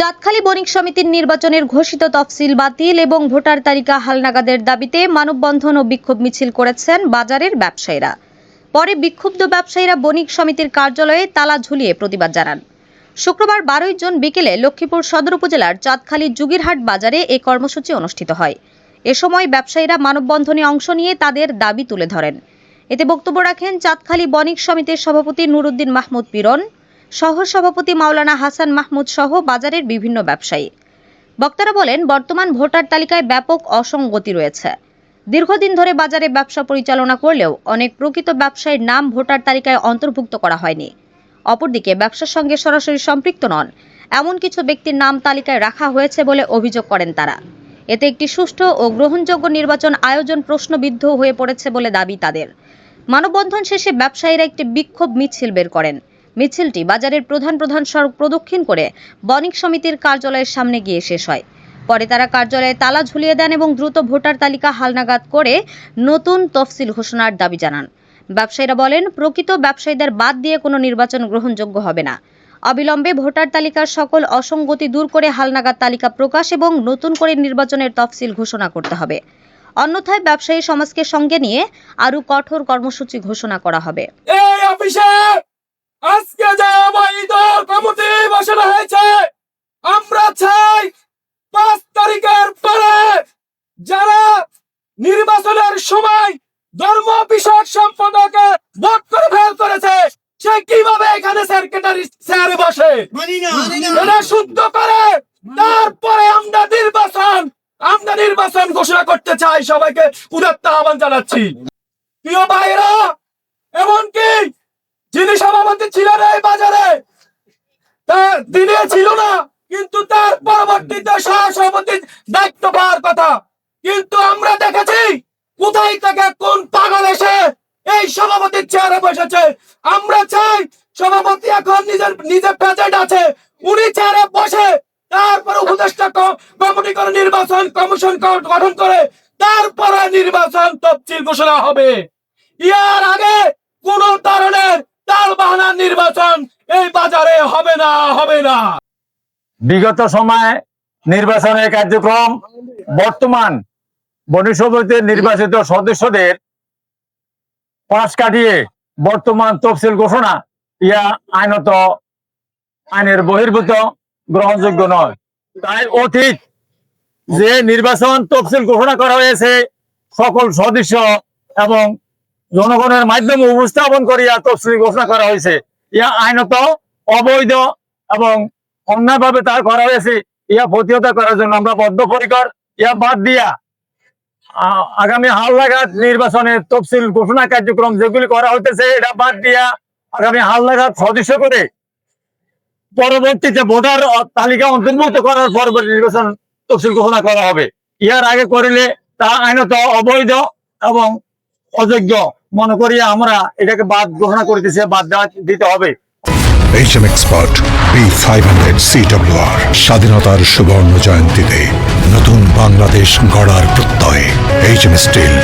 চাঁদখালী বণিক সমিতির নির্বাচনের ঘোষিত তফসিল বাতিল এবং ভোটার তালিকা হালনাগাদের দাবিতে মানববন্ধন ও বিক্ষোভ মিছিল করেছেন বাজারের ব্যবসায়ীরা। পরে বিক্ষুব্ধ ব্যবসায়ীরা বণিক সমিতির কার্যালয়ে তালা ঝুলিয়ে প্রতিবাদ জানান। শুক্রবার 12 জুন বিকেলে লক্ষ্মীপুর সদর উপজেলার চাঁদখালী যুগিরহাট বাজারে এই কর্মসূচি অনুষ্ঠিত হয়। এ সময় ব্যবসায়ীরা মানববন্ধনে অংশ নিয়ে তাদের দাবি তুলে ধরেন। এতে বক্তব্য রাখেন চাঁদখালী বণিক সমিতির সভাপতি নুরুদ্দিন মাহমুদ পীরন, সহ সভাপতি মাওলানা হাসান মাহমুদ সহ বাজারের বিভিন্ন ব্যবসায়ী। বক্তারা বলেন, বর্তমান ভোটার তালিকায় ব্যাপক অসঙ্গতি রয়েছে। দীর্ঘদিন ধরে বাজারে ব্যবসা পরিচালনা করলেও অনেক প্রকৃত ব্যবসায়ীর নাম ভোটার তালিকায় অন্তর্ভুক্ত করা হয়নি। অপরদিকে ব্যবসার সঙ্গে সরাসরি সম্পৃক্ত নন এমন কিছু ব্যক্তির নাম তালিকায় রাখা হয়েছে বলে অভিযোগ করেন তারা। এতে একটি সুষ্ঠু ও গ্রহণযোগ্য নির্বাচন আয়োজন প্রশ্নবিদ্ধ হয়ে পড়েছে বলে দাবি তাদের। মানববন্ধন শেষে ব্যবসায়ীরা একটি বিক্ষোভ মিছিল বের করেন। মিছিলটি বাজারের প্রধান সড়ক প্রদক্ষিণ করে বণিক সমিতির কার্যালয়ের সামনে গিয়ে শেষ হয়। পরে তারা কার্যালয়ে তালা ঝুলিয়ে দেন এবং দ্রুত ভোটার তালিকা হালনাগাদ করে নতুন তফসিল ঘোষণার দাবি জানান। ব্যবসায়ীরা বলেন, প্রকৃত ব্যবসায়ীদের বাদ দিয়ে কোনো নির্বাচন গ্রহণযোগ্য হবে না। অবিলম্বে ভোটার তালিকার সকল অসঙ্গতি দূর করে হালনাগাদ তালিকা প্রকাশ এবং নতুন করে নির্বাচনের তফসিল ঘোষণা করতে হবে। অন্যথায় ব্যবসায়ী সমাজকে সঙ্গে নিয়ে আরও কঠোর কর্মসূচি ঘোষণা করা হবে। এই অফিসে আজকে যে অবৈধ কমিটি বসানো হয়েছে, আমরা চাই 5 তারিখের পরে যারা নির্বাচনের সময় ধর্ম বিষয়ক সম্পাদকে ভোট করে ফেল করেছে, সে কিভাবে এখানে সেক্রেটারি চেয়ারে বসে এটা শুদ্ধ করে তারপরে আমরা নির্বাচন ঘোষণা করতে চাই। সবাইকে উদাত্ত আহ্বান জানাচ্ছি। প্রিয় ভাইরা, এমনকি যিনি সভাপতি ছিলেন এই বাজারে, তার দিনে ছিল না, কিন্তু তার পরবর্তীতে সহসভাপতির দায়িত্ব পাওয়ার কথা। কিন্তু আমরা দেখেছি কোথায় থেকে কোন পাগল এসে এই সভাপতির চেয়ারে বসেছে। আমরা চাই সভাপতি এখন নিজে প্রেজেন্ট আছে, উনি চেয়ারে বসে তারপরে উপদেষ্টা কমিটি করে নির্বাচন কমিশন গঠন করে তারপরে নির্বাচন তফসিল ঘোষণা হবে। ইয়ার আগে কোন ধরনের তালবাহানার নির্বাচন এই বাজারে হবে না। বিগত সময়ে নির্বাচনের কার্যক্রম বর্তমান বণিক সমিতির নির্বাচিত সদস্যদের পাশ কাটিয়ে বর্তমান তফসিল ঘোষণা ইয়া আইনত আইনের বহির্ভূত, গ্রহণযোগ্য নয়। তাই অতীত যে নির্বাচন তফসিল ঘোষণা করা হয়েছে সকল সদস্য এবং জনগণের মাধ্যমে উপস্থাপন করিয়া তফসিল ঘোষণা করা হয়েছে, ইয়া আইনত অবৈধ এবং অন্যায়ভাবে তা করা হয়েছে। ইয়া প্রতিহত করার জন্য আমরা বদ্ধপরিকর। ইয়া বাদ দিয়া আগামী হালনাগাদ নির্বাচনের তফসিল ঘোষণা কার্যক্রম যেগুলি করা হইতেছে এটা বাদ দিয়া আগামী হালনাগাদ সদস্য করে পরবর্তীতে ভোটার তালিকা অন্তর্ভুক্ত করার পরবর্তী নির্বাচন তফসিল ঘোষণা করা হবে। ইয়ার আগে করিলে তা আইনত অবৈধ এবং অযোগ্য মনে করি আমরা এটাকে বাদ ঘোষণা করতেছি, বাদ দিতে হবে। HM Expert B500 CWR স্বাধীনতার সুবর্ণ জয়ন্তীতে নতুন বাংলাদেশ গড়ার প্রত্যয়। HM Steel।